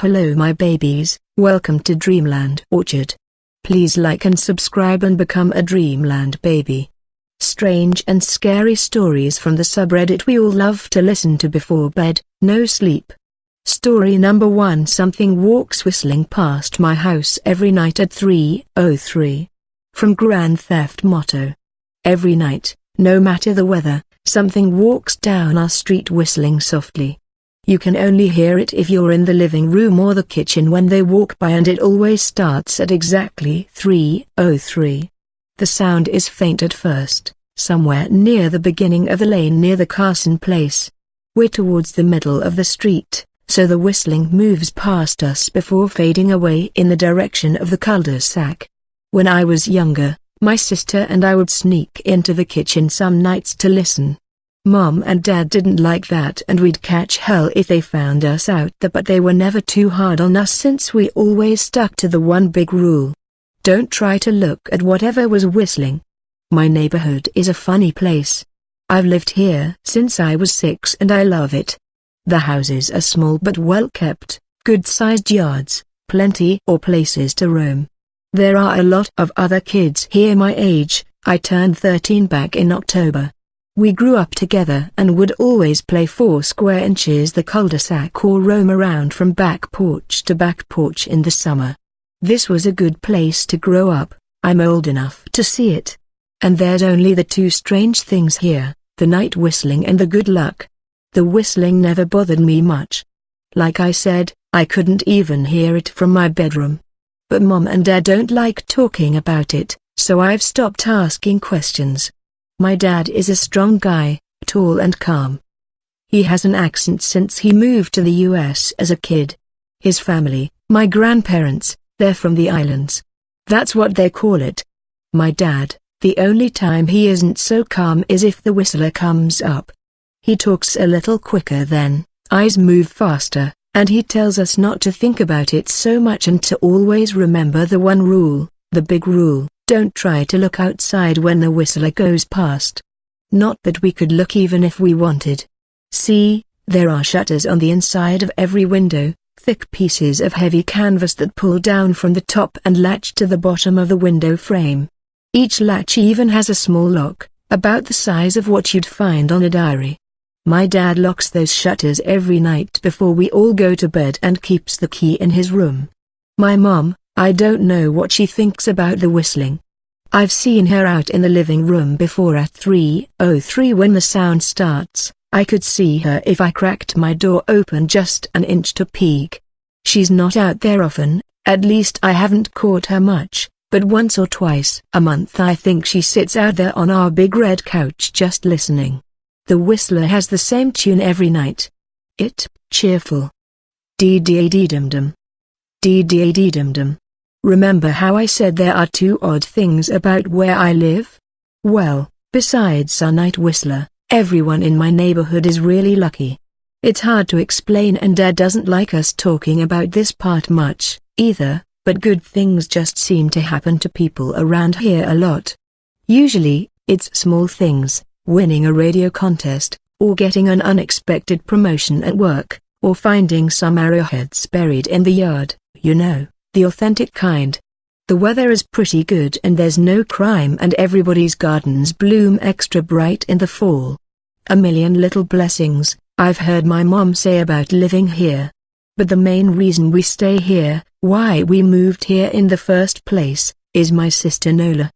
Hello my babies, welcome to Dreamland Orchard. Please like and subscribe and become a Dreamland baby. Strange and scary stories from the subreddit we all love to listen to before bed, no sleep. Story number 1. Something walks whistling past my house every night at 3:03. From Grand Theft Motto. Every night, no matter the weather, something walks down our street whistling softly. You can only hear it if you're in the living room or the kitchen when they walk by, and it always starts at exactly 3:03. The sound is faint at first, somewhere near the beginning of the lane near the Carson place. We're towards the middle of the street, so the whistling moves past us before fading away in the direction of the cul-de-sac. When I was younger, my sister and I would sneak into the kitchen some nights to listen. Mom and Dad didn't like that and we'd catch hell if they found us out there, but they were never too hard on us since we always stuck to the one big rule. Don't try to look at whatever was whistling. My neighborhood is a funny place. I've lived here since I was 6 and I love it. The houses are small but well kept, good-sized yards, plenty of places to roam. There are a lot of other kids here my age. I turned 13 back in October. We grew up together and would always play 4 square inches the cul-de-sac or roam around from back porch to back porch in the summer. This was a good place to grow up. I'm old enough to see it. And there's only the 2 strange things here, the night whistling and the good luck. The whistling never bothered me much. Like I said, I couldn't even hear it from my bedroom. But Mom and Dad don't like talking about it, so I've stopped asking questions. My dad is a strong guy, tall and calm. He has an accent since he moved to the US as a kid. His family, my grandparents, they're from the islands. That's what they call it. My dad, the only time he isn't so calm is if the whistler comes up. He talks a little quicker then, eyes move faster, and he tells us not to think about it so much and to always remember the one rule, the big rule. Don't try to look outside when the whistler goes past. Not that we could look even if we wanted. See, there are shutters on the inside of every window, thick pieces of heavy canvas that pull down from the top and latch to the bottom of the window frame. Each latch even has a small lock, about the size of what you'd find on a diary. My dad locks those shutters every night before we all go to bed and keeps the key in his room. My mom, I don't know what she thinks about the whistling. I've seen her out in the living room before at 3:03 when the sound starts. I could see her if I cracked my door open just an inch to peek. She's not out there often, at least I haven't caught her much, but once or twice a month I think she sits out there on our big red couch just listening. The whistler has the same tune every night. Cheerful. Dee-dee-dee-dum-dum. Dee-dee-dee-dum-dum. Remember how I said there are 2 odd things about where I live? Well, besides our night whistler, everyone in my neighborhood is really lucky. It's hard to explain and Dad doesn't like us talking about this part much, either, but good things just seem to happen to people around here a lot. Usually, it's small things, winning a radio contest, or getting an unexpected promotion at work, or finding some arrowheads buried in the yard, you know. The authentic kind. The weather is pretty good and there's no crime and everybody's gardens bloom extra bright in the fall. A million little blessings, I've heard my mom say about living here. But the main reason we stay here, why we moved here in the first place, is my sister Nola.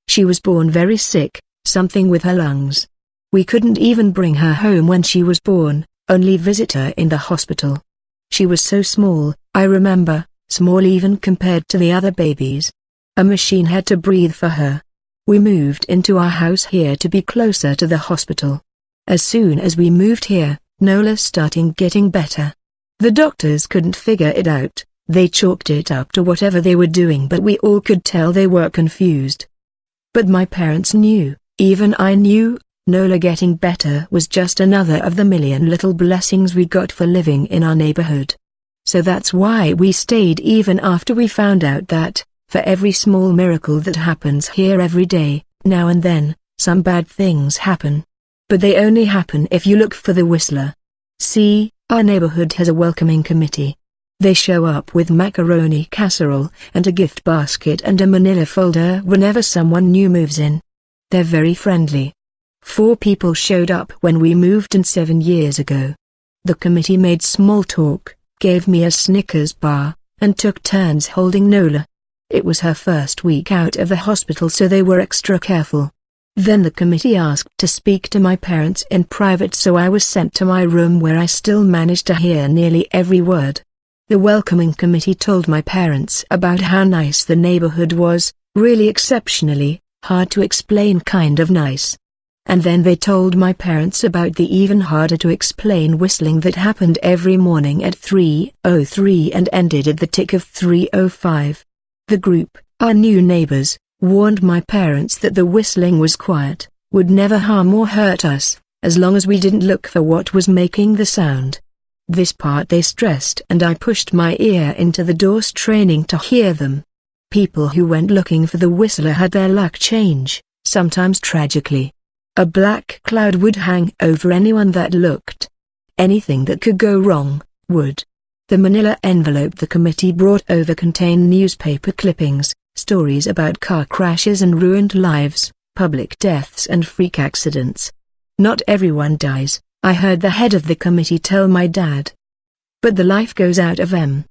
She was born very sick, something with her lungs. We couldn't even bring her home when she was born, only visit her in the hospital. She was so small, I remember. Small even compared to the other babies. A machine had to breathe for her. We moved into our house here to be closer to the hospital. As soon as we moved here, Nola started getting better. The doctors couldn't figure it out, they chalked it up to whatever they were doing, but we all could tell they were confused. But my parents knew, even I knew, Nola getting better was just another of the million little blessings we got for living in our neighborhood. So that's why we stayed even after we found out that, for every small miracle that happens here every day, now and then, some bad things happen. But they only happen if you look for the whistler. See, our neighborhood has a welcoming committee. They show up with macaroni casserole and a gift basket and a manila folder whenever someone new moves in. They're very friendly. 4 people showed up when we moved in 7 years ago. The committee made small talk, gave me a Snickers bar, and took turns holding Nola. It was her first week out of the hospital, so they were extra careful. Then the committee asked to speak to my parents in private, so I was sent to my room where I still managed to hear nearly every word. The welcoming committee told my parents about how nice the neighborhood was, really exceptionally, hard to explain kind of nice. And then they told my parents about the even harder to explain whistling that happened every morning at 3:03 and ended at the tick of 3:05. The group, our new neighbors, warned my parents that the whistling was quiet, would never harm or hurt us, as long as we didn't look for what was making the sound. This part they stressed, and I pushed my ear into the door straining to hear them. People who went looking for the whistler had their luck change, sometimes tragically. A black cloud would hang over anyone that looked. Anything that could go wrong, would. The manila envelope the committee brought over contained newspaper clippings, stories about car crashes and ruined lives, public deaths and freak accidents. Not everyone dies, I heard the head of the committee tell my dad. But the life goes out of them.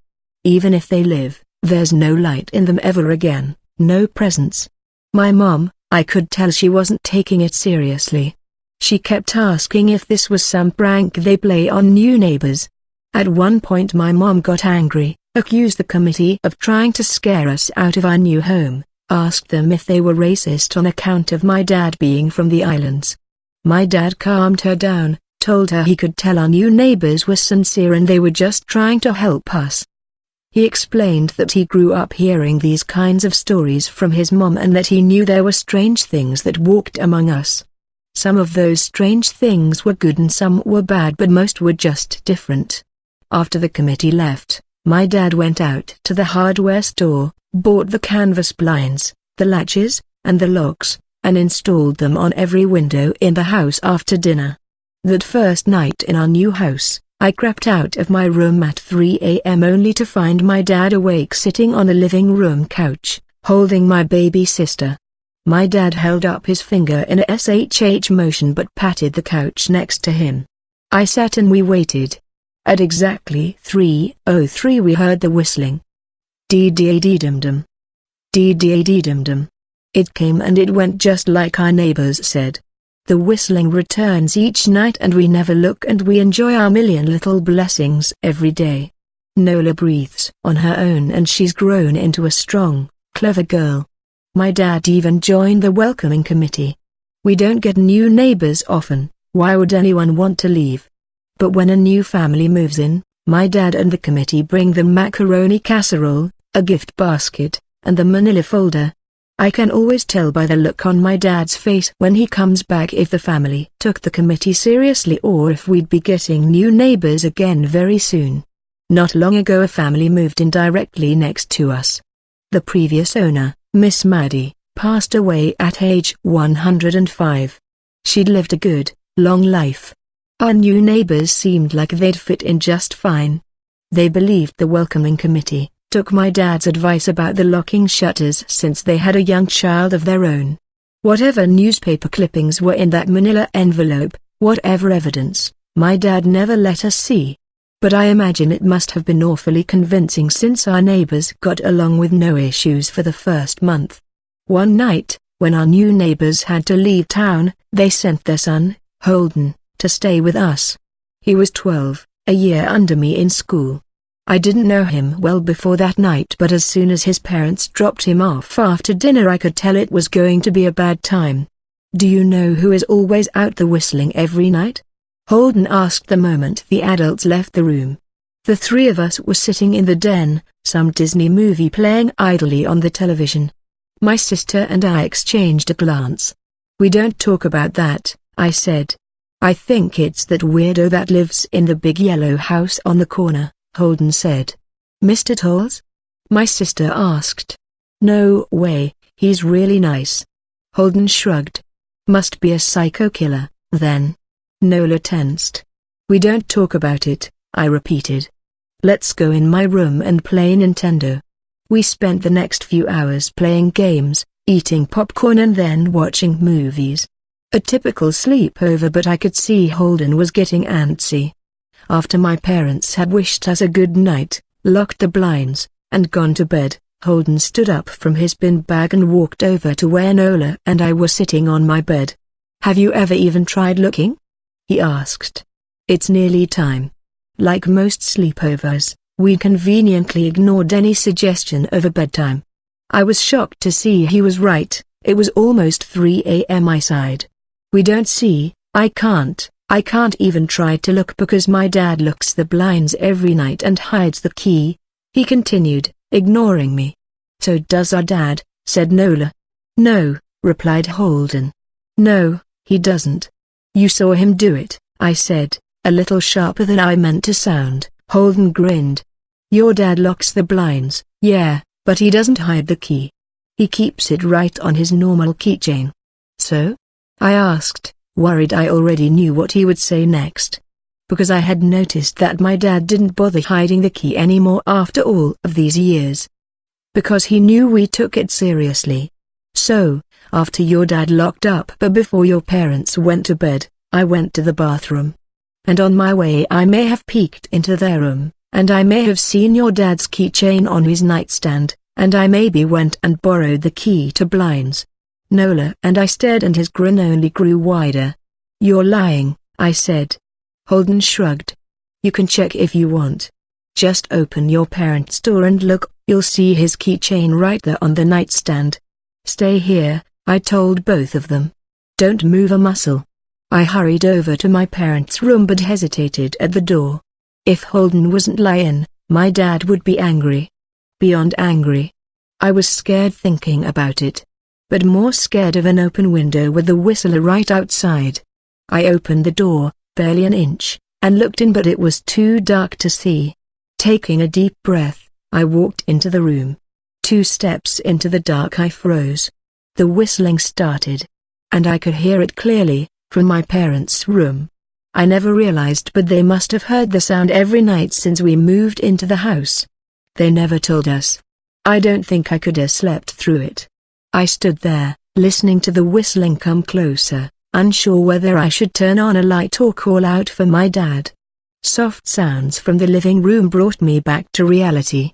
Even if they live, there's no light in them ever again, no presence. My mom, I could tell she wasn't taking it seriously. She kept asking if this was some prank they play on new neighbors. At one point my mom got angry, accused the committee of trying to scare us out of our new home, asked them if they were racist on account of my dad being from the islands. My dad calmed her down, told her he could tell our new neighbors were sincere and they were just trying to help us. He explained that he grew up hearing these kinds of stories from his mom and that he knew there were strange things that walked among us. Some of those strange things were good and some were bad, but most were just different. After the committee left, my dad went out to the hardware store, bought the canvas blinds, the latches, and the locks, and installed them on every window in the house after dinner. That first night in our new house, I crept out of my room at 3 a.m. only to find my dad awake sitting on a living room couch, holding my baby sister. My dad held up his finger in a SHH motion but patted the couch next to him. I sat and we waited. At exactly 3:03 we heard the whistling. Dee-dee-dee-dum-dum. Dee-dee-dee-dum-dum. It came and it went just like our neighbors said. The whistling returns each night and we never look and we enjoy our million little blessings every day. Nola breathes on her own and she's grown into a strong, clever girl. My dad even joined the welcoming committee. We don't get new neighbors often, why would anyone want to leave? But when a new family moves in, my dad and the committee bring them macaroni casserole, a gift basket, and the manila folder. I can always tell by the look on my dad's face when he comes back if the family took the committee seriously or if we'd be getting new neighbors again very soon. Not long ago a family moved in directly next to us. The previous owner, Miss Maddie, passed away at age 105. She'd lived a good, long life. Our new neighbors seemed like they'd fit in just fine. They believed the welcoming committee, took my dad's advice about the locking shutters since they had a young child of their own. Whatever newspaper clippings were in that manila envelope, whatever evidence, my dad never let us see. But I imagine it must have been awfully convincing since our neighbors got along with no issues for the first month. One night, when our new neighbors had to leave town, they sent their son, Holden, to stay with us. He was 12, a year under me in school. I didn't know him well before that night, but as soon as his parents dropped him off after dinner I could tell it was going to be a bad time. "Do you know who is always out the whistling every night?" Holden asked the moment the adults left the room. The 3 of us were sitting in the den, some Disney movie playing idly on the television. My sister and I exchanged a glance. "We don't talk about that," I said. "I think it's that weirdo that lives in the big yellow house on the corner," Holden said. "Mr. Tolls?" my sister asked. "No way, he's really nice." Holden shrugged. "Must be a psycho killer, then." Nola tensed. "We don't talk about it," I repeated. Let's go in my room and play Nintendo." We spent the next few hours playing games, eating popcorn and then watching movies. A typical sleepover, but I could see Holden was getting antsy. After my parents had wished us a good night, locked the blinds, and gone to bed, Holden stood up from his bin bag and walked over to where Nola and I were sitting on my bed. "Have you ever even tried looking?" he asked. "It's nearly time." Like most sleepovers, we conveniently ignored any suggestion of a bedtime. I was shocked to see he was right. It was almost 3 a.m. I sighed. "We don't see, I can't even try to look because my dad locks the blinds every night and hides the key," he continued, ignoring me. "So does our dad," said Nola. "No," replied Holden. "No, he doesn't." "You saw him do it," I said, a little sharper than I meant to sound. Holden grinned. "Your dad locks the blinds, yeah, but he doesn't hide the key. He keeps it right on his normal keychain." "So?" I asked, worried I already knew what he would say next. Because I had noticed that my dad didn't bother hiding the key anymore after all of these years. Because he knew we took it seriously. "So, after your dad locked up but before your parents went to bed, I went to the bathroom. And on my way I may have peeked into their room, and I may have seen your dad's keychain on his nightstand, and I maybe went and borrowed the key to blinds." Nola and I stared and his grin only grew wider. "You're lying," I said. Holden shrugged. "You can check if you want. Just open your parents' door and look, you'll see his keychain right there on the nightstand." "Stay here," I told both of them. "Don't move a muscle." I hurried over to my parents' room but hesitated at the door. If Holden wasn't lying, my dad would be angry. Beyond angry. I was scared thinking about it. But more scared of an open window with the whistler right outside. I opened the door, barely an inch, and looked in, but it was too dark to see. Taking a deep breath, I walked into the room. 2 steps into the dark I froze. The whistling started. And I could hear it clearly, from my parents' room. I never realized, but they must have heard the sound every night since we moved into the house. They never told us. I don't think I could have slept through it. I stood there, listening to the whistling come closer, unsure whether I should turn on a light or call out for my dad. Soft sounds from the living room brought me back to reality.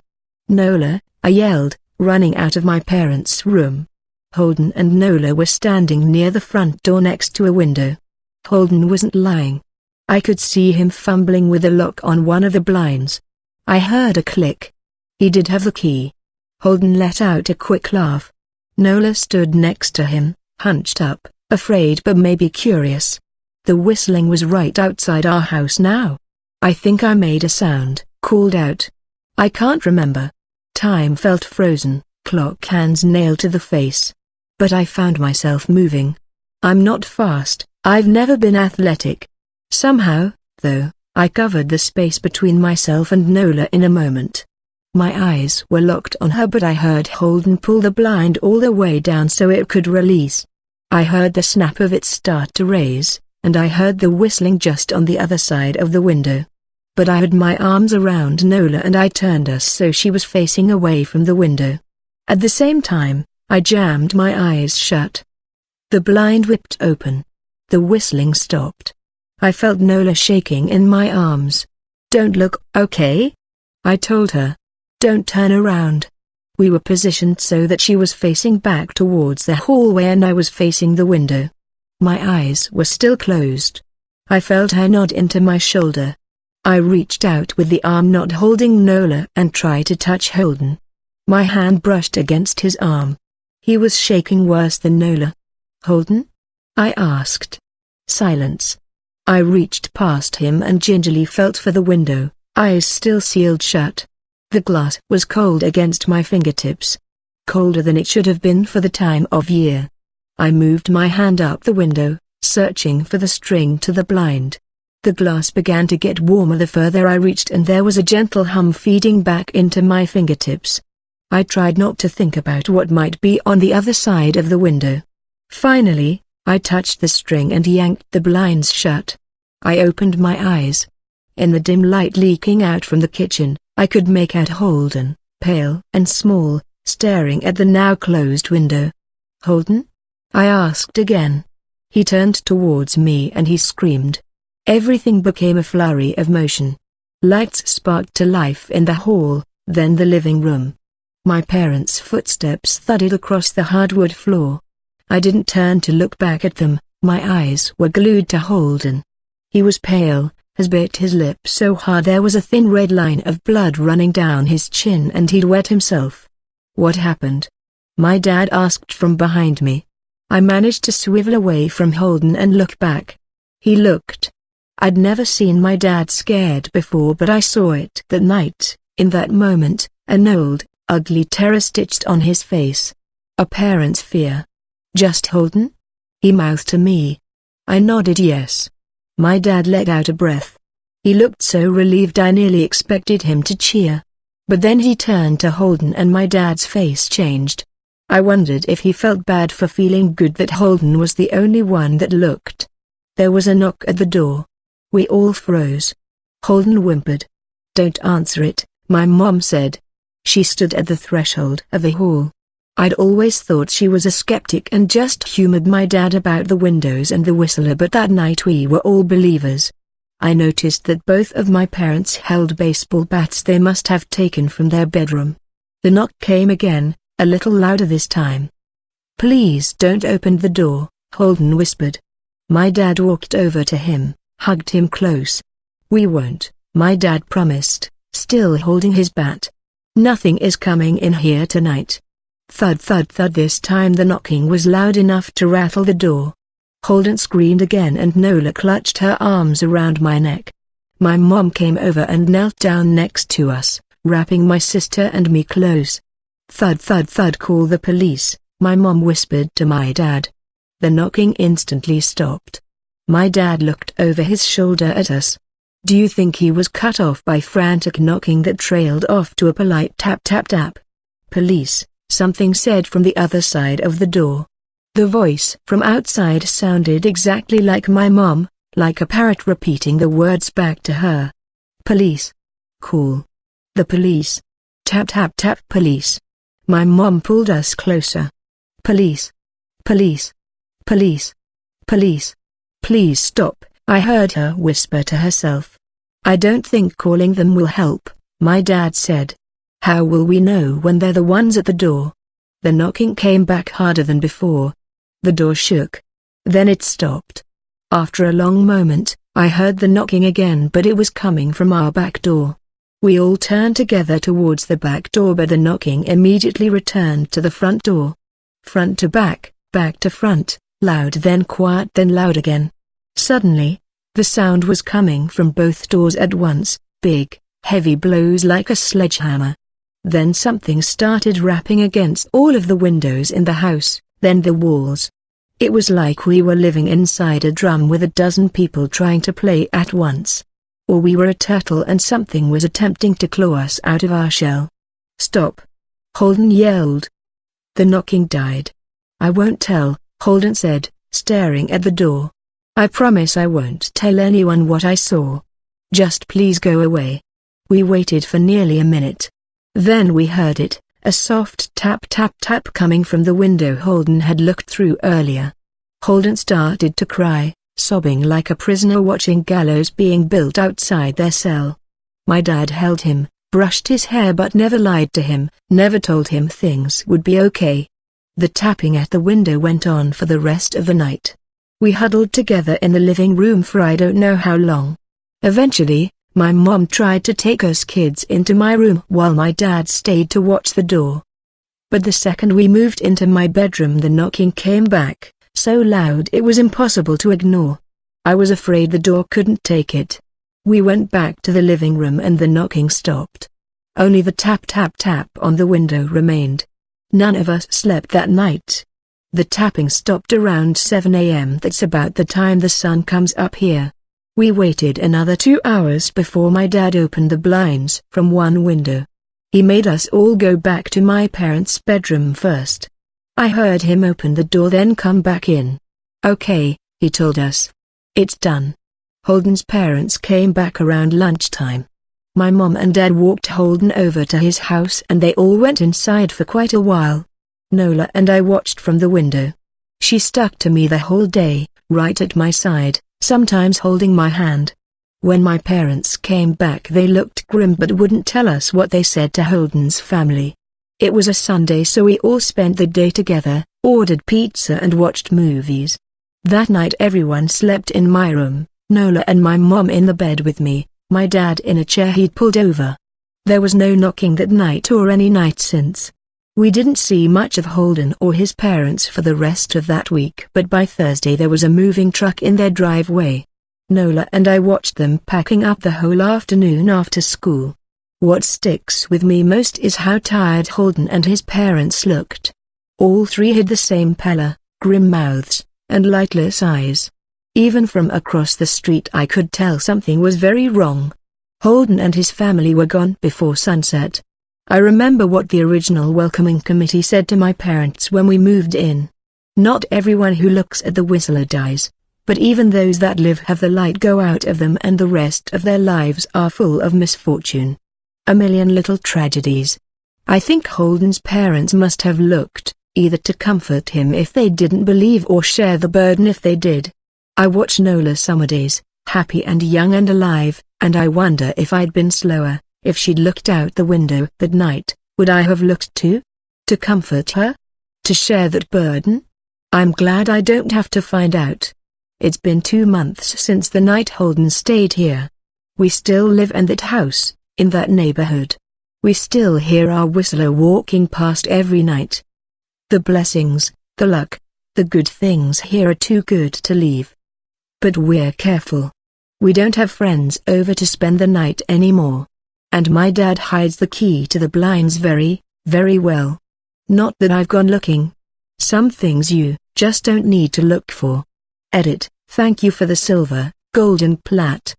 "Nola," I yelled, running out of my parents' room. Holden and Nola were standing near the front door next to a window. Holden wasn't lying. I could see him fumbling with a lock on one of the blinds. I heard a click. He did have the key. Holden let out a quick laugh. Nola stood next to him, hunched up, afraid but maybe curious. The whistling was right outside our house now. "I think I made a sound," called out. "I can't remember." Time felt frozen, clock hands nailed to the face. But I found myself moving. I'm not fast, I've never been athletic. Somehow, though, I covered the space between myself and Nola in a moment. My eyes were locked on her, but I heard Holden pull the blind all the way down so it could release. I heard the snap of it start to raise, and I heard the whistling just on the other side of the window. But I had my arms around Nola and I turned us so she was facing away from the window. At the same time, I jammed my eyes shut. The blind whipped open. The whistling stopped. I felt Nola shaking in my arms. "Don't look, okay?" I told her. "Don't turn around." We were positioned so that she was facing back towards the hallway and I was facing the window. My eyes were still closed. I felt her nod into my shoulder. I reached out with the arm not holding Nola and tried to touch Holden. My hand brushed against his arm. He was shaking worse than Nola. "Holden?" I asked. Silence. I reached past him and gingerly felt for the window, eyes still sealed shut. The glass was cold against my fingertips. Colder than it should have been for the time of year. I moved my hand up the window, searching for the string to the blind. The glass began to get warmer the further I reached and there was a gentle hum feeding back into my fingertips. I tried not to think about what might be on the other side of the window. Finally, I touched the string and yanked the blinds shut. I opened my eyes. In the dim light leaking out from the kitchen, I could make out Holden, pale and small, staring at the now closed window. "Holden?" I asked again. He turned towards me and he screamed. Everything became a flurry of motion. Lights sparked to life in the hall, then the living room. My parents' footsteps thudded across the hardwood floor. I didn't turn to look back at them, my eyes were glued to Holden. He was pale, has bit his lip so hard there was a thin red line of blood running down his chin and he'd wet himself. "What happened?" my dad asked from behind me. I managed to swivel away from Holden and look back. He looked. I'd never seen my dad scared before, but I saw it that night, in that moment, an old, ugly terror stitched on his face. A parent's fear. "Just Holden?" he mouthed to me. I nodded yes. My dad let out a breath. He looked so relieved I nearly expected him to cheer. But then he turned to Holden and my dad's face changed. I wondered if he felt bad for feeling good that Holden was the only one that looked. There was a knock at the door. We all froze. Holden whimpered. "Don't answer it," my mom said. She stood at the threshold of the hall. I'd always thought she was a skeptic and just humored my dad about the windows and the whistler, but that night we were all believers. I noticed that both of my parents held baseball bats they must have taken from their bedroom. The knock came again, a little louder this time. "Please don't open the door," Holden whispered. My dad walked over to him, hugged him close. "We won't," my dad promised, still holding his bat. "Nothing is coming in here tonight." Thud thud thud. This time the knocking was loud enough to rattle the door. Holden screamed again and Nola clutched her arms around my neck. My mom came over and knelt down next to us, wrapping my sister and me close. "Thud thud thud. Call the police," my mom whispered to my dad. The knocking instantly stopped. My dad looked over his shoulder at us. Do you think he was cut off by frantic knocking that trailed off to a polite tap tap tap? "Police," something said from the other side of the door. The voice from outside sounded exactly like my mom, like a parrot repeating the words back to her. "Police. Call the police. Tap tap tap. Police." My mom pulled us closer. "Police. Police. Police. Police. Please stop," I heard her whisper to herself. "I don't think calling them will help," my dad said. "How will we know when they're the ones at the door?" The knocking came back harder than before. The door shook. Then it stopped. After a long moment, I heard the knocking again, but it was coming from our back door. We all turned together towards the back door, but the knocking immediately returned to the front door. Front to back to front, loud then quiet then loud again. Suddenly, the sound was coming from both doors at once, big, heavy blows like a sledgehammer. Then something started rapping against all of the windows in the house, then the walls. It was like we were living inside a drum with a dozen people trying to play at once. Or we were a turtle and something was attempting to claw us out of our shell. "Stop!" Holden yelled. The knocking died. "I won't tell," Holden said, staring at the door. "I promise I won't tell anyone what I saw. Just please go away." We waited for nearly a minute. Then we heard it, a soft tap tap tap coming from the window Holden had looked through earlier. Holden started to cry, sobbing like a prisoner watching gallows being built outside their cell. My dad held him, brushed his hair but never lied to him, never told him things would be okay. The tapping at the window went on for the rest of the night. We huddled together in the living room for I don't know how long. Eventually, my mom tried to take us kids into my room while my dad stayed to watch the door. But the second we moved into my bedroom the knocking came back, so loud it was impossible to ignore. I was afraid the door couldn't take it. We went back to the living room and the knocking stopped. Only the tap tap tap on the window remained. None of us slept that night. The tapping stopped around 7 a.m. That's about the time the sun comes up here. We waited another 2 hours before my dad opened the blinds from one window. He made us all go back to my parents' bedroom first. I heard him open the door then come back in. "Okay," he told us. "It's done." Holden's parents came back around lunchtime. My mom and dad walked Holden over to his house and they all went inside for quite a while. Nola and I watched from the window. She stuck to me the whole day, right at my side, sometimes holding my hand. When my parents came back they looked grim but wouldn't tell us what they said to Holden's family. It was a Sunday so we all spent the day together, ordered pizza and watched movies. That night everyone slept in my room, Nola and my mom in the bed with me, my dad in a chair he'd pulled over. There was no knocking that night or any night since. We didn't see much of Holden or his parents for the rest of that week but by Thursday there was a moving truck in their driveway. Nola and I watched them packing up the whole afternoon after school. What sticks with me most is how tired Holden and his parents looked. All three had the same pallor, grim mouths, and lightless eyes. Even from across the street I could tell something was very wrong. Holden and his family were gone before sunset. I remember what the original welcoming committee said to my parents when we moved in. Not everyone who looks at the whistler dies, but even those that live have the light go out of them and the rest of their lives are full of misfortune. A million little tragedies. I think Holden's parents must have looked, either to comfort him if they didn't believe or share the burden if they did. I watch Nola summer days, happy and young and alive, and I wonder if I'd been slower, if she'd looked out the window that night, would I have looked too? To comfort her? To share that burden? I'm glad I don't have to find out. It's been 2 months since the night Holden stayed here. We still live in that house, in that neighborhood. We still hear our whistler walking past every night. The blessings, the luck, the good things here are too good to leave. But we're careful. We don't have friends over to spend the night anymore. And my dad hides the key to the blinds very, very well. Not that I've gone looking. Some things you just don't need to look for. Edit, thank you for the silver, golden plat.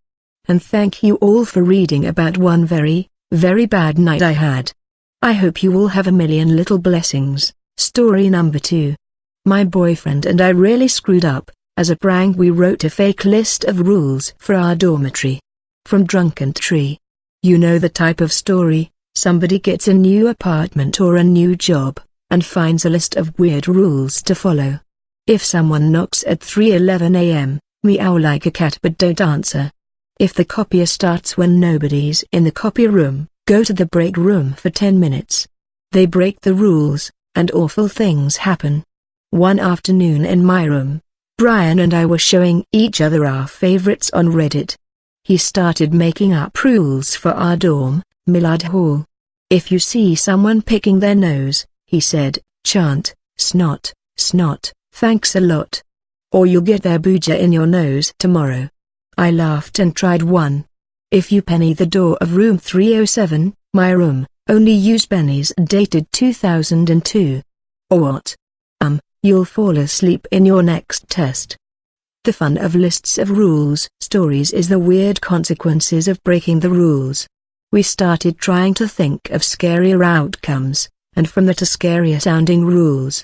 And thank you all for reading about one very, very bad night I had. I hope you all have a million little blessings. Story number 2. My boyfriend and I really screwed up. As a prank we wrote a fake list of rules for our dormitory. From Dreamland. You know the type of story, somebody gets a new apartment or a new job, and finds a list of weird rules to follow. If someone knocks at 3:11 a.m., meow like a cat but don't answer. If the copier starts when nobody's in the copy room, go to the break room for 10 minutes. They break the rules, and awful things happen. One afternoon in my room, Brian and I were showing each other our favorites on Reddit. He started making up rules for our dorm, Millard Hall. If you see someone picking their nose, he said, chant, snot, snot, thanks a lot. Or you'll get their booger in your nose tomorrow. I laughed and tried one. If you penny the door of room 307, my room, only use pennies dated 2002. Or what? You'll fall asleep in your next test. The fun of lists of rules stories is the weird consequences of breaking the rules. We started trying to think of scarier outcomes, and from that to scarier sounding rules.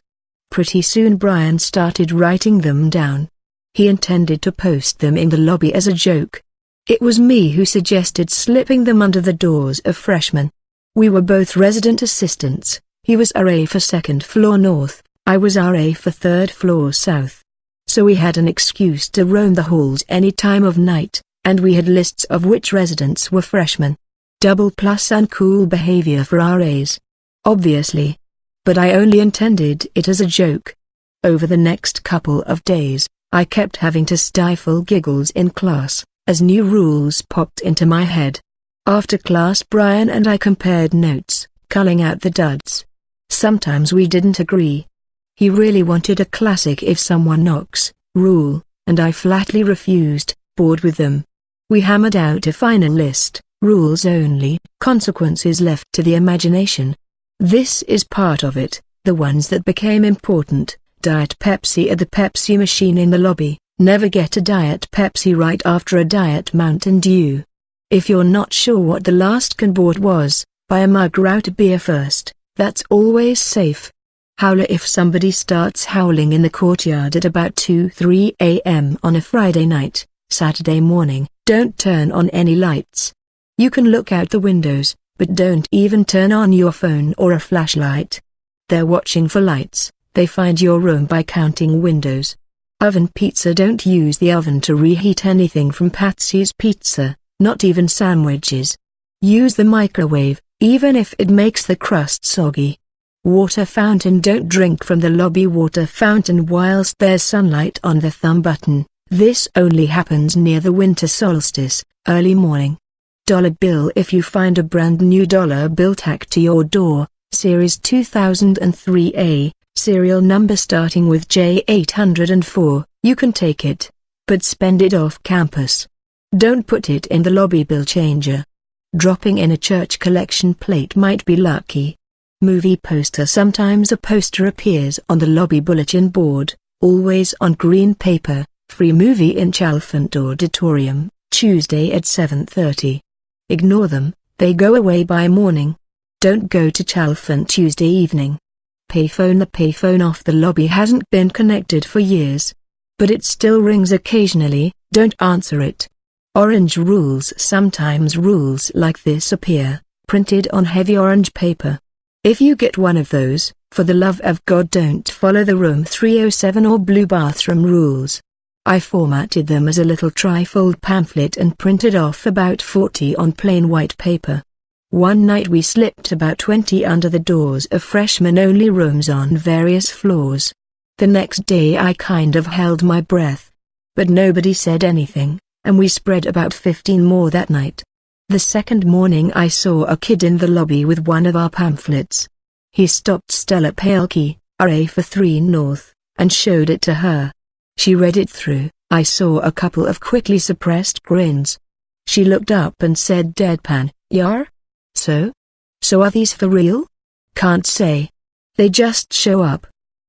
Pretty soon Brian started writing them down. He intended to post them in the lobby as a joke. It was me who suggested slipping them under the doors of freshmen. We were both resident assistants. He was RA for 2nd floor north, I was RA for 3rd floor south. So we had an excuse to roam the halls any time of night, and we had lists of which residents were freshmen. Double plus uncool behavior for RAs. Obviously. But I only intended it as a joke. Over the next couple of days, I kept having to stifle giggles in class, as new rules popped into my head. After class Brian and I compared notes, culling out the duds. Sometimes we didn't agree. He really wanted a classic if someone knocks rule, and I flatly refused, bored with them. We hammered out a final list, rules only, consequences left to the imagination. This is part of it, the ones that became important: Diet Pepsi at the Pepsi machine in the lobby, never get a Diet Pepsi right after a Diet Mountain Dew. If you're not sure what the last can bought was, buy a mug or out a beer first, that's always safe. Howler if somebody starts howling in the courtyard at about 2-3 a.m. on a Friday night, Saturday morning, don't turn on any lights. You can look out the windows, but don't even turn on your phone or a flashlight. They're watching for lights. They find your room by counting windows. Oven pizza. Don't use the oven to reheat anything from Patsy's Pizza, not even sandwiches. Use the microwave, even if it makes the crust soggy. Water fountain. Don't drink from the lobby water fountain whilst there's sunlight on the thumb button. This only happens near the winter solstice, early morning. Dollar bill. If you find a brand new dollar bill tacked to your door, Series 2003A, serial number starting with J804, you can take it. But spend it off campus. Don't put it in the lobby bill changer. Dropping in a church collection plate might be lucky. Movie poster. Sometimes a poster appears on the lobby bulletin board, always on green paper. Free movie in Chalfont Auditorium, Tuesday at 7:30. Ignore them, they go away by morning. Don't go to Chalfont Tuesday evening. Payphone. The payphone off the lobby hasn't been connected for years. But it still rings occasionally. Don't answer it. Orange rules. Sometimes rules like this appear, printed on heavy orange paper. If you get one of those, for the love of God don't follow the Room 307 or blue bathroom rules. I formatted them as a little trifold pamphlet and printed off about 40 on plain white paper. One night we slipped about 20 under the doors of freshman-only rooms on various floors. The next day I kind of held my breath. But nobody said anything, and we spread about 15 more that night. The second morning I saw a kid in the lobby with one of our pamphlets. He stopped Stella Palkey, RA for 3 North, and showed it to her. She read it through. I saw a couple of quickly suppressed grins. She looked up and said deadpan, "Yar? So? So are these for real?" "Can't say. They just show up.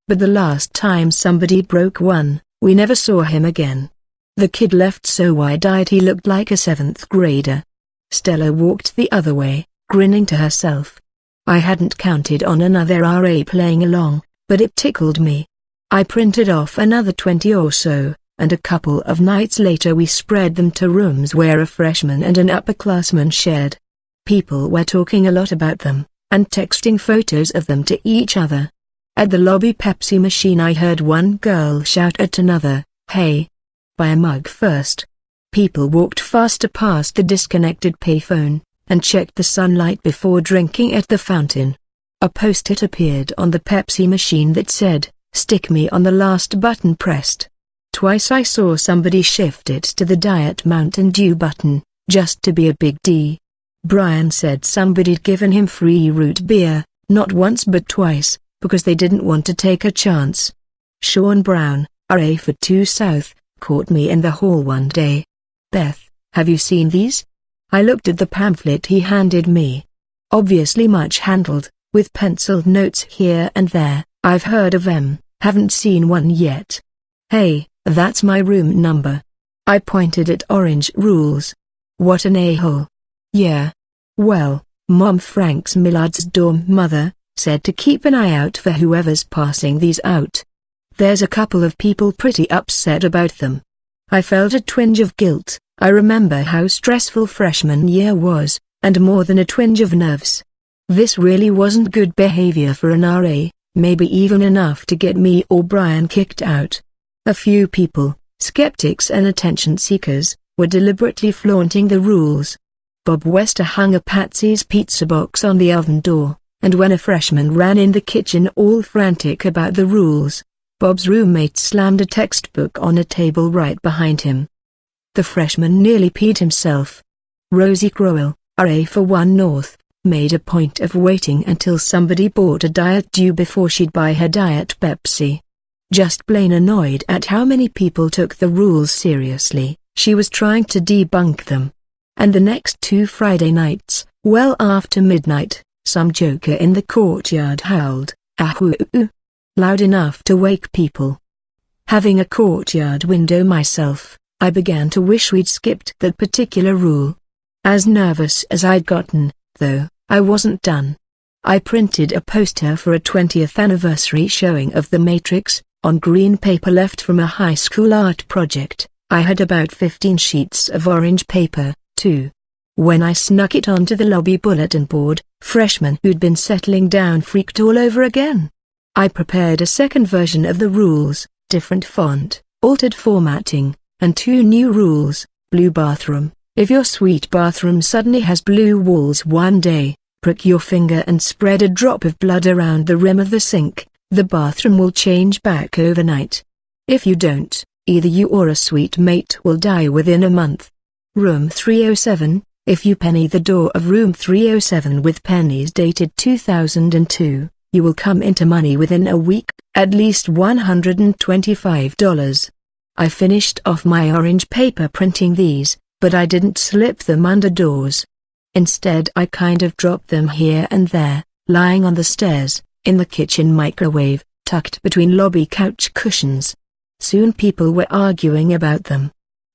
But the last time somebody broke one, we never saw him again." The kid left so wide-eyed he looked like a 7th grader. Stella walked the other way, grinning to herself. I hadn't counted on another RA playing along, but it tickled me. I printed off another 20 or so, and a couple of nights later we spread them to rooms where a freshman and an upperclassman shared. People were talking a lot about them, and texting photos of them to each other. At the lobby Pepsi machine I heard one girl shout at another, "Hey! Buy a mug first." People walked faster past the disconnected payphone, and checked the sunlight before drinking at the fountain. A post-it appeared on the Pepsi machine that said, "Stick me on the last button pressed." Twice I saw somebody shift it to the Diet Mountain Dew button, just to be a big D. Brian said somebody'd given him free root beer, not once but twice, because they didn't want to take a chance. Sean Brown, RA for 2 South, caught me in the hall one day. "Beth, have you seen these?" I looked at the pamphlet he handed me. Obviously much handled, with penciled notes here and there. "I've heard of them, haven't seen one yet." "Hey, that's my room number." I pointed at orange rules. "What an a-hole." "Yeah. Well, Mom Frank's Millard's dorm mother said to keep an eye out for whoever's passing these out. There's a couple of people pretty upset about them." I felt a twinge of guilt. I remember how stressful freshman year was, and more than a twinge of nerves. This really wasn't good behavior for an RA. Maybe even enough to get me or Brian kicked out. A few people, skeptics and attention seekers, were deliberately flaunting the rules. Bob Wester hung a Patsy's Pizza box on the oven door, and when a freshman ran in the kitchen all frantic about the rules, Bob's roommate slammed a textbook on a table right behind him. The freshman nearly peed himself. Rosie Crowell, RA for 1 North, made a point of waiting until somebody bought a Diet Dew before she'd buy her Diet Pepsi. Just plain annoyed at how many people took the rules seriously, she was trying to debunk them. And the next 2 Friday nights, well after midnight, some joker in the courtyard howled, "Ahoo!" loud enough to wake people. Having a courtyard window myself, I began to wish we'd skipped that particular rule. As nervous as I'd gotten, though, I wasn't done. I printed a poster for a 20th anniversary showing of The Matrix, on green paper left from a high school art project. I had about 15 sheets of orange paper, too. When I snuck it onto the lobby bulletin board, freshmen who'd been settling down freaked all over again. I prepared a second version of the rules, different font, altered formatting, and 2 new rules. Blue bathroom. If your suite bathroom suddenly has blue walls one day, prick your finger and spread a drop of blood around the rim of the sink. The bathroom will change back overnight. If you don't, either you or a suite mate will die within a month. Room 307. If you penny the door of room 307 with pennies dated 2002, you will come into money within a week, at least $125. I finished off my orange paper printing these, but I didn't slip them under doors. Instead I kind of dropped them here and there, lying on the stairs, in the kitchen microwave, tucked between lobby couch cushions. Soon people were arguing about them.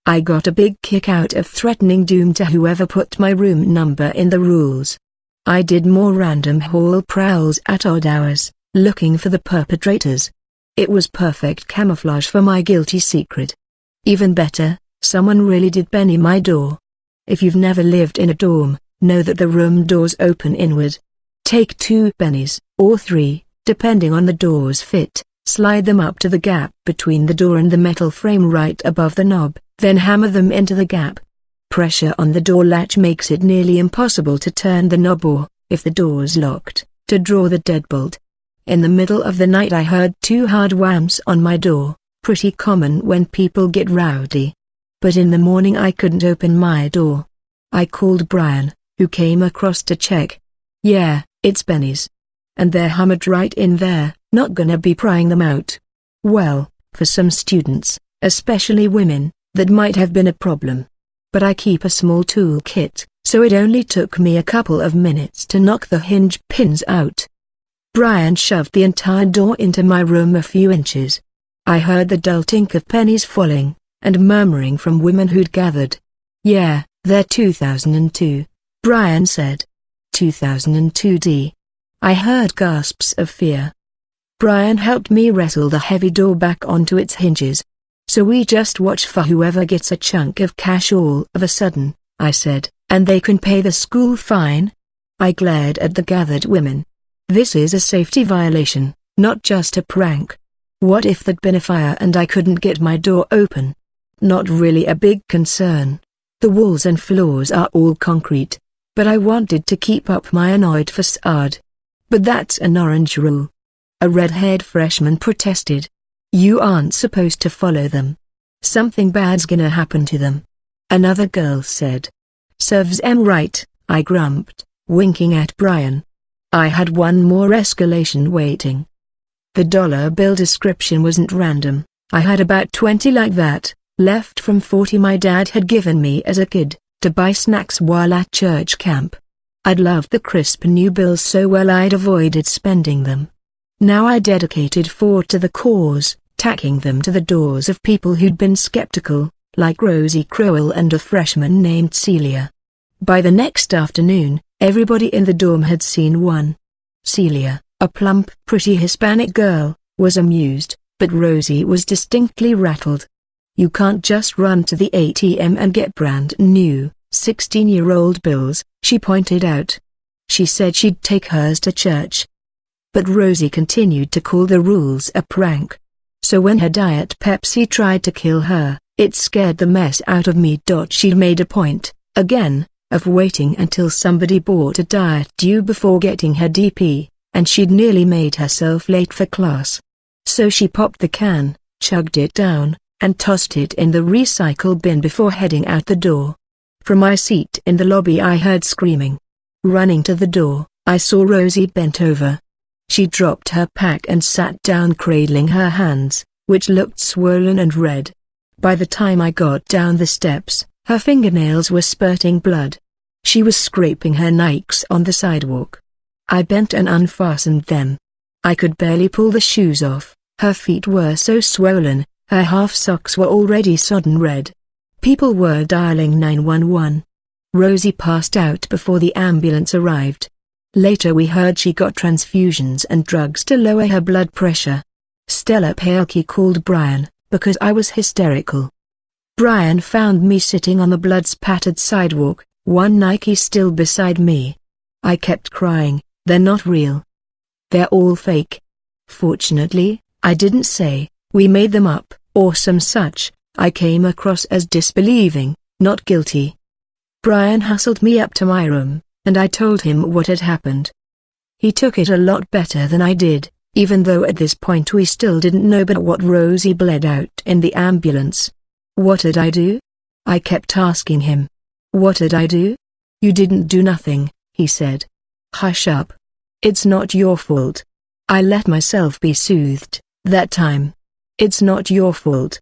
I got a big kick out of threatening doom to whoever put my room number in the rules. I did more random hall prowls at odd hours, looking for the perpetrators. It was perfect camouflage for my guilty secret. Even better, someone really did penny my door. If you've never lived in a dorm, know that the room doors open inward. Take 2 pennies, or 3, depending on the door's fit, slide them up to the gap between the door and the metal frame right above the knob, then hammer them into the gap. Pressure on the door latch makes it nearly impossible to turn the knob or, if the door's locked, to draw the deadbolt. In the middle of the night I heard 2 hard whams on my door, pretty common when people get rowdy. But in the morning I couldn't open my door. I called Brian, who came across to check. "Yeah, it's pennies. And they're hammered right in there, not gonna be prying them out." Well, for some students, especially women, that might have been a problem. But I keep a small tool kit, so it only took me a couple of minutes to knock the hinge pins out. Brian shoved the entire door into my room a few inches. I heard the dull tink of pennies falling, and murmuring from women who'd gathered. "Yeah, they're 2002, Brian said. 2002D. I heard gasps of fear. Brian helped me wrestle the heavy door back onto its hinges. "So we just watch for whoever gets a chunk of cash all of a sudden," I said, "and they can pay the school fine?" I glared at the gathered women. This is a safety violation, not just a prank. What if there'd been a fire and I couldn't get my door open? Not really a big concern. The walls and floors are all concrete. But I wanted to keep up my annoyed facade. "But that's an orange rule." A red-haired freshman protested. "You aren't supposed to follow them. Something bad's gonna happen to them." Another girl said. "Serves 'em right," I grumped, winking at Brian. I had one more escalation waiting. The dollar bill description wasn't random. I had about 20 like that, left from 40 my dad had given me as a kid, to buy snacks while at church camp. I'd loved the crisp new bills so well I'd avoided spending them. Now I dedicated 4 to the cause, tacking them to the doors of people who'd been skeptical, like Rosie Crowell and a freshman named Celia. By the next afternoon, everybody in the dorm had seen one. Celia, a plump, pretty Hispanic girl, was amused, but Rosie was distinctly rattled. "You can't just run to the ATM and get brand new, 16-year-old bills," she pointed out. She said she'd take hers to church. But Rosie continued to call the rules a prank. So when her Diet Pepsi tried to kill her, it scared the mess out of me. She'd made a point, again, of waiting until somebody bought a Diet Dew before getting her DP, and she'd nearly made herself late for class. So she popped the can, chugged it down, and tossed it in the recycle bin before heading out the door. From my seat in the lobby I heard screaming. Running to the door, I saw Rosie bent over. She dropped her pack and sat down cradling her hands, which looked swollen and red. By the time I got down the steps, her fingernails were spurting blood. She was scraping her Nikes on the sidewalk. I bent and unfastened them. I could barely pull the shoes off, her feet were so swollen, her half socks were already sodden red. People were dialing 911. Rosie passed out before the ambulance arrived. Later we heard she got transfusions and drugs to lower her blood pressure. Stella Palke called Brian, because I was hysterical. Brian found me sitting on the blood-spattered sidewalk, One Nike still beside me. I kept crying, they're not real. They're all fake. Fortunately, I didn't say, we made them up, or some such. I came across as disbelieving, not guilty. Brian hustled me up to my room, and I told him what had happened. He took it a lot better than I did, even though at this point we still didn't know but what Rosie bled out in the ambulance. What did I do? I kept asking him. What did I do? You didn't do nothing, he said. Hush up. It's not your fault. I let myself be soothed, that time. It's not your fault.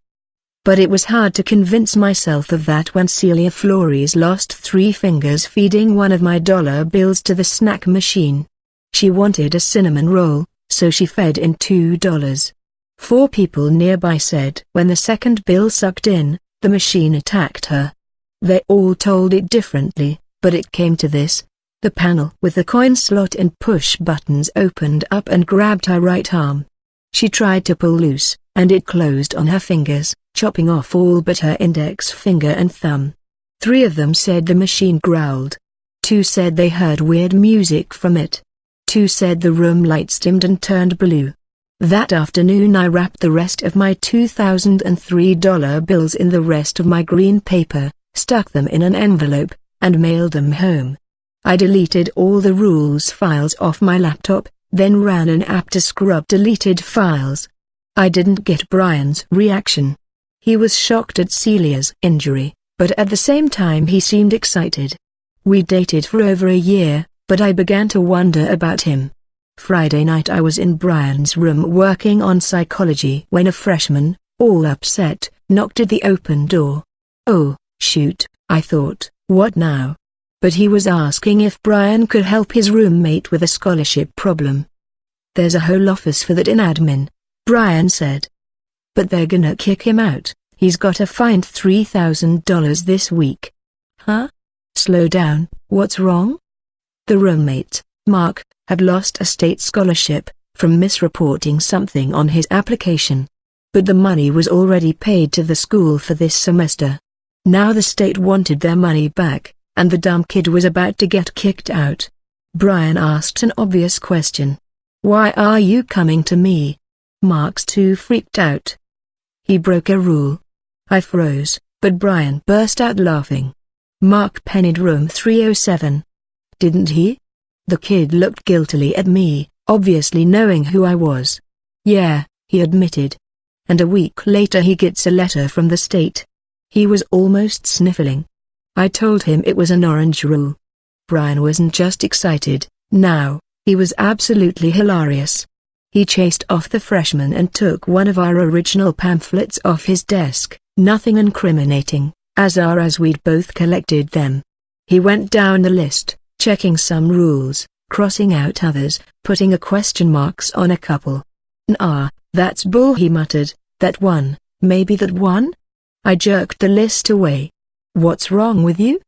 But it was hard to convince myself of that when Celia Flores lost 3 fingers feeding one of my dollar bills to the snack machine. She wanted a cinnamon roll, so she fed in $2. 4 people nearby said when the second bill sucked in, the machine attacked her. They all told it differently, but it came to this. The panel with the coin slot and push buttons opened up and grabbed her right arm. She tried to pull loose, and it closed on her fingers, chopping off all but her index finger and thumb. 3 of them said the machine growled. 2 said they heard weird music from it. 2 said the room lights dimmed and turned blue. That afternoon I wrapped the rest of my $2,003 bills in the rest of my green paper, stuck them in an envelope, and mailed them home. I deleted all the rules files off my laptop, then ran an app to scrub deleted files. I didn't get Brian's reaction. He was shocked at Celia's injury, but at the same time he seemed excited. We dated for over a year, but I began to wonder about him. Friday night I was in Brian's room working on psychology when a freshman, all upset, knocked at the open door. Oh, shoot, I thought, what now? But he was asking if Brian could help his roommate with a scholarship problem. There's a whole office for that in admin, Brian said. But they're gonna kick him out, he's gotta find $3,000 this week. Huh? Slow down, what's wrong? The roommate, Mark, had lost a state scholarship, from misreporting something on his application. But the money was already paid to the school for this semester. Now the state wanted their money back, and the dumb kid was about to get kicked out. Brian asked an obvious question. Why are you coming to me? Mark's too freaked out. He broke a rule. I froze, but Brian burst out laughing. Mark penned room 307. Didn't he? The kid looked guiltily at me, obviously knowing who I was. Yeah, he admitted. And a week later he gets a letter from the state. He was almost sniffling. I told him it was an orange rule. Brian wasn't just excited, now, he was absolutely hilarious. He chased off the freshman and took one of our original pamphlets off his desk, nothing incriminating, as we'd both collected them. He went down the list, checking some rules, crossing out others, putting a question marks on a couple. Nah, that's bull, he muttered. That one, maybe that one? I jerked the list away. What's wrong with you?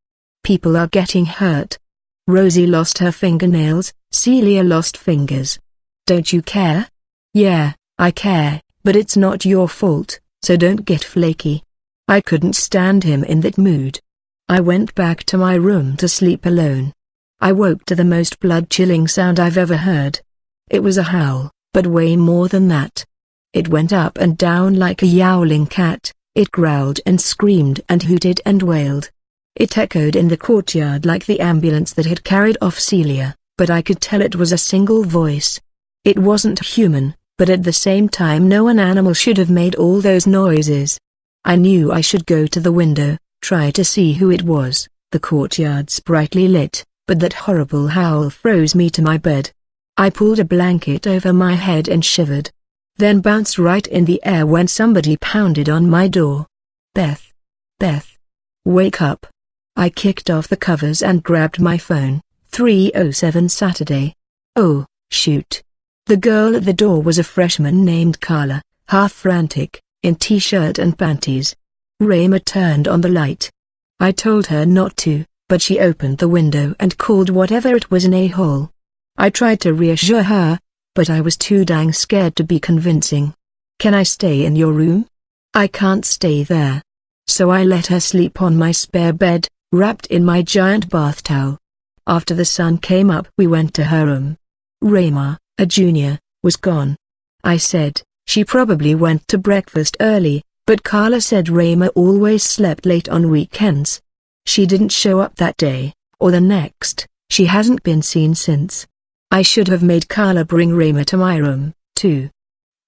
People are getting hurt. Rosie lost her fingernails, Celia lost fingers. Don't you care? Yeah, I care, but it's not your fault, so don't get flaky. I couldn't stand him in that mood. I went back to my room to sleep alone. I woke to the most blood-chilling sound I've ever heard. It was a howl, but way more than that. It went up and down like a yowling cat, it growled and screamed and hooted and wailed. It echoed in the courtyard like the ambulance that had carried off Celia, but I could tell it was a single voice. It wasn't human, but at the same time no animal should have made all those noises. I knew I should go to the window, try to see who it was. The courtyard's brightly lit, but that horrible howl froze me to my bed. I pulled a blanket over my head and shivered. Then bounced right in the air when somebody pounded on my door. Beth. Beth. Wake up. I kicked off the covers and grabbed my phone. 3:07 Saturday. Oh, shoot. The girl at the door was a freshman named Carla, half frantic, in t-shirt and panties. Rayma turned on the light. I told her not to, but she opened the window and called whatever it was an a-hole. I tried to reassure her, but I was too dang scared to be convincing. Can I stay in your room? I can't stay there. So I let her sleep on my spare bed, wrapped in my giant bath towel. After the sun came up we went to her room. Rayma, a junior, was gone. I said, she probably went to breakfast early, but Carla said Rayma always slept late on weekends. She didn't show up that day, or the next. She hasn't been seen since. I should have made Carla bring Rayma to my room, too.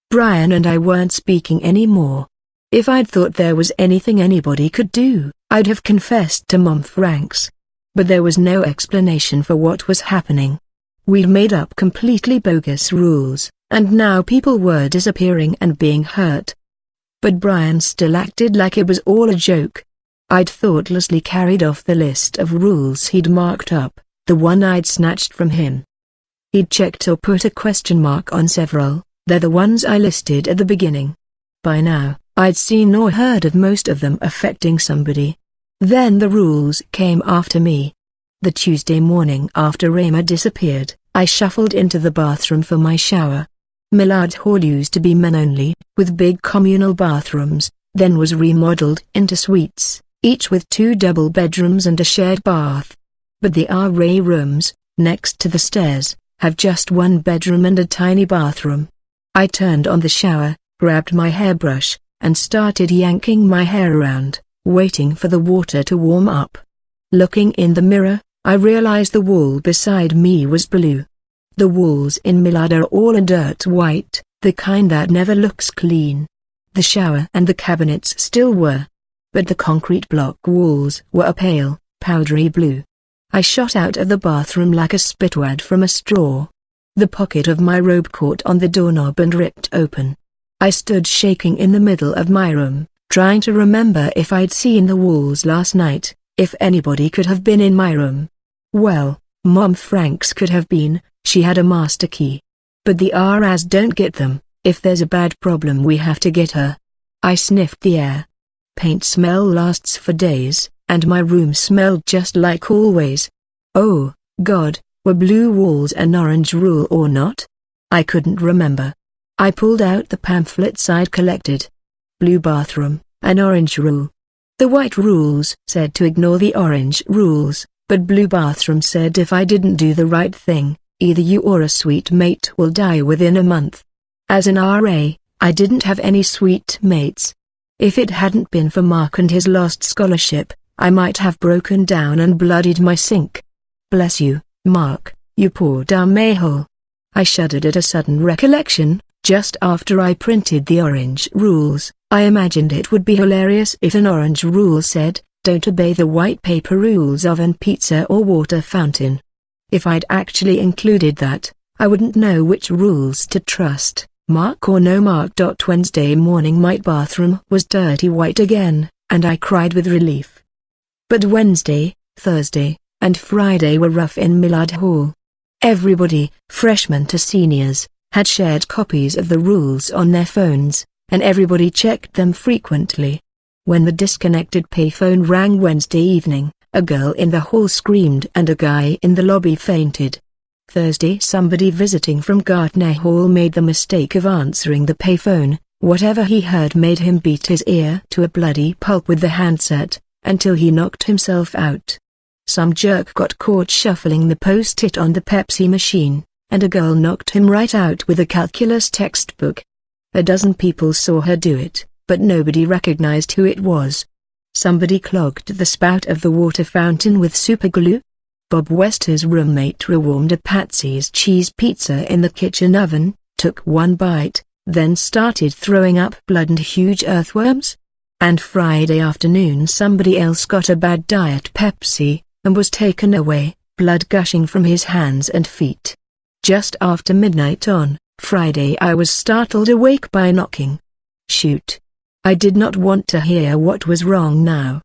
Brian and I weren't speaking anymore. If I'd thought there was anything anybody could do, I'd have confessed to Mom Franks. But there was no explanation for what was happening. We'd made up completely bogus rules, and now people were disappearing and being hurt. But Brian still acted like it was all a joke. I'd thoughtlessly carried off the list of rules he'd marked up, the one I'd snatched from him. He'd checked or put a question mark on several, they're the ones I listed at the beginning. By now, I'd seen or heard of most of them affecting somebody. Then the rules came after me. The Tuesday morning after Rayma disappeared, I shuffled into the bathroom for my shower. Millard Hall used to be men only, with big communal bathrooms, then was remodeled into suites, each with 2 double bedrooms and a shared bath. But the RA rooms, next to the stairs, have just 1 bedroom and a tiny bathroom. I turned on the shower, grabbed my hairbrush, and started yanking my hair around, waiting for the water to warm up. Looking in the mirror, I realized the wall beside me was blue. The walls in Millard are all a dirt white, the kind that never looks clean. The shower and the cabinets still were. But the concrete block walls were a pale, powdery blue. I shot out of the bathroom like a spitwad from a straw. The pocket of my robe caught on the doorknob and ripped open. I stood shaking in the middle of my room, trying to remember if I'd seen the walls last night, if anybody could have been in my room. Well, Mom Franks could have been, she had a master key. But the RAs don't get them. If there's a bad problem we have to get her. I sniffed the air. Paint smell lasts for days, and my room smelled just like always. Oh, God, were blue walls an orange rule or not? I couldn't remember. I pulled out the pamphlets I'd collected. Blue bathroom, an orange rule. The white rules said to ignore the orange rules, but blue bathroom said if I didn't do the right thing, either you or a suite mate will die within a month. As an RA, I didn't have any suite mates. If it hadn't been for Mark and his lost scholarship, I might have broken down and bloodied my sink. Bless you, Mark, you poor dumb a-hole. I shuddered at a sudden recollection. Just after I printed the orange rules, I imagined it would be hilarious if an orange rule said, don't obey the white paper rules of oven pizza or water fountain. If I'd actually included that, I wouldn't know which rules to trust, Mark or no Mark. Wednesday morning my bathroom was dirty white again, and I cried with relief. But Wednesday, Thursday, and Friday were rough in Millard Hall. Everybody, freshmen to seniors, had shared copies of the rules on their phones, and everybody checked them frequently. When the disconnected payphone rang Wednesday evening, a girl in the hall screamed and a guy in the lobby fainted. Thursday somebody visiting from Gartner Hall made the mistake of answering the payphone. Whatever he heard made him beat his ear to a bloody pulp with the handset, until he knocked himself out. Some jerk got caught shuffling the post-it on the Pepsi machine, and a girl knocked him right out with a calculus textbook. A dozen people saw her do it, but nobody recognized who it was. Somebody clogged the spout of the water fountain with superglue. Bob Wester's roommate rewarmed a Patsy's cheese pizza in the kitchen oven, took one bite, then started throwing up blood and huge earthworms. And Friday afternoon somebody else got a bad Diet Pepsi, and was taken away, blood gushing from his hands and feet. Just after midnight on Friday I was startled awake by knocking. Shoot. I did not want to hear what was wrong now.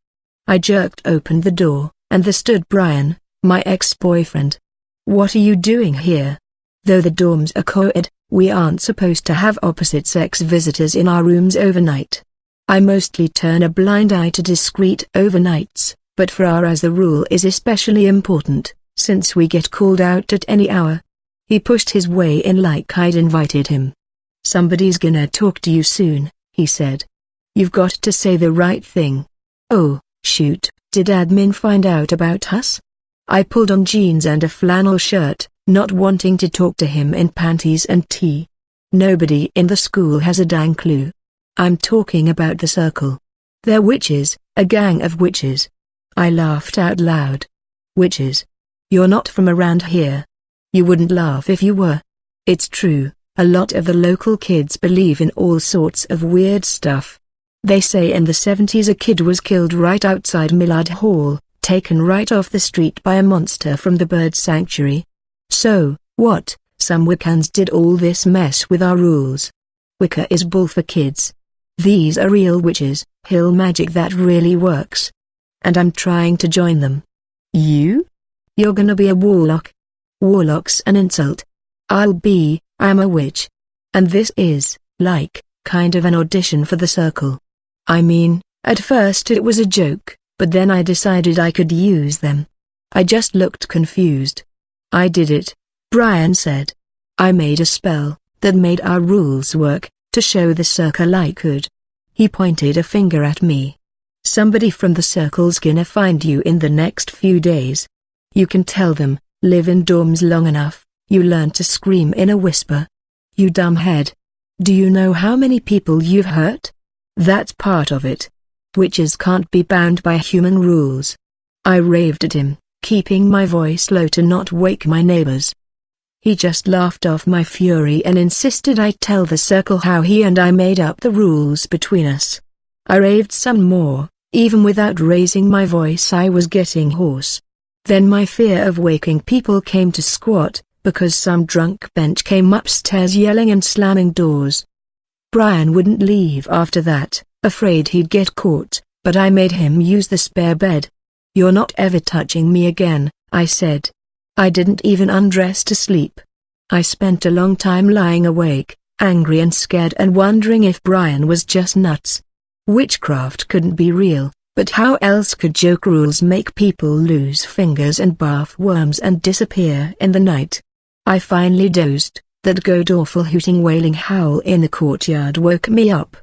I jerked open the door, and there stood Brian, my ex-boyfriend. What are you doing here? Though the dorms are co-ed, we aren't supposed to have opposite-sex visitors in our rooms overnight. I mostly turn a blind eye to discreet overnights, but for ours the rule is especially important, since we get called out at any hour. He pushed his way in like I'd invited him. Somebody's gonna talk to you soon, he said. You've got to say the right thing. Oh, shoot, Did admin find out about us? I pulled on jeans and a flannel shirt, not wanting to talk to him in panties and tee. Nobody in the school has a dang clue. I'm talking about the circle. They're witches, a gang of witches. I laughed out loud. Witches? You're not from around here. You wouldn't laugh if you were. It's true, a lot of the local kids believe in all sorts of weird stuff. They say in the 70s a kid was killed right outside Millard Hall, taken right off the street by a monster from the bird sanctuary. So, what? Some Wiccans did all this mess with our rules. Wicca is bull for kids. These are real witches, hill magic that really works. And I'm trying to join them. You? You're gonna be a warlock? Warlock's an insult. I'm a witch. And this is, like, kind of an audition for the circle. I mean, at first it was a joke, but then I decided I could use them. I just looked confused. I did it, Brian said. I made a spell that made our rules work, to show the circle I could. He pointed a finger at me. Somebody from the circle's gonna find you in the next few days. You can tell them, live in dorms long enough, you learn to scream in a whisper. You dumbhead. Do you know how many people you've hurt? That's part of it. Witches can't be bound by human rules. I raved at him, keeping my voice low to not wake my neighbors. He just laughed off my fury and insisted I tell the circle how he and I made up the rules between us. I raved some more, even without raising my voice. I was getting hoarse. Then my fear of waking people came to squat, because some drunk bench came upstairs yelling and slamming doors. Brian wouldn't leave after that, afraid he'd get caught, but I made him use the spare bed. You're not ever touching me again, I said. I didn't even undress to sleep. I spent a long time lying awake, angry and scared and wondering if Brian was just nuts. Witchcraft couldn't be real, but how else could joke rules make people lose fingers and bath worms and disappear in the night? I finally dozed. That god-awful hooting wailing howl in the courtyard woke me up.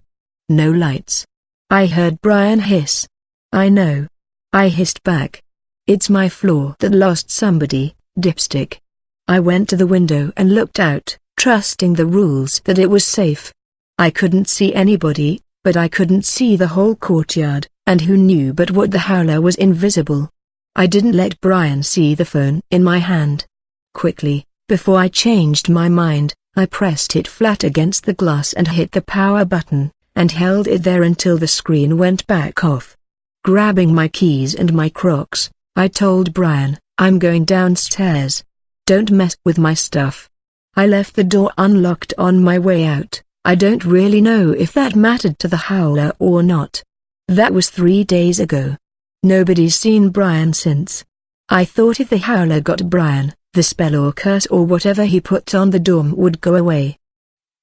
No lights. I heard Brian hiss. I know. I hissed back. It's my floor that lost somebody, dipstick. I went to the window and looked out, trusting the rules that it was safe. I couldn't see anybody, but I couldn't see the whole courtyard, and who knew but what the howler was invisible. I didn't let Brian see the phone in my hand. Quickly, before I changed my mind, I pressed it flat against the glass and hit the power button, and held it there until the screen went back off. Grabbing my keys and my Crocs, I told Brian, I'm going downstairs. Don't mess with my stuff. I left the door unlocked on my way out. I don't really know if that mattered to the howler or not. That was 3 days ago. Nobody's seen Brian since. I thought if the howler got Brian, the spell or curse or whatever he put on the dorm would go away.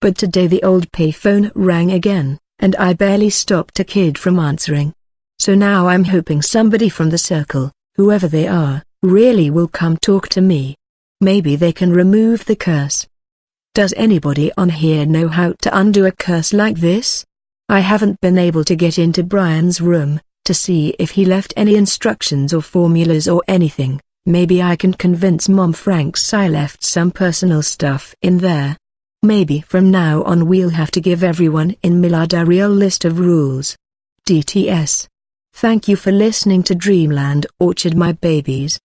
But today the old payphone rang again, and I barely stopped a kid from answering. So now I'm hoping somebody from the circle, whoever they are, really will come talk to me. Maybe they can remove the curse. Does anybody on here know how to undo a curse like this? I haven't been able to get into Brian's room, to see if he left any instructions or formulas or anything. Maybe I can convince Mom Franks I left some personal stuff in there. Maybe from now on we'll have to give everyone in Millard a real list of rules. DTS. Thank you for listening to Dreamland Orchard, my babies.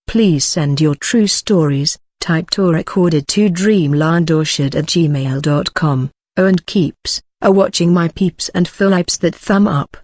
Please send your true stories, typed or recorded to dreamlandorchard@gmail.com. Oh, and keeps, watching my peeps and Phillips that thumb up.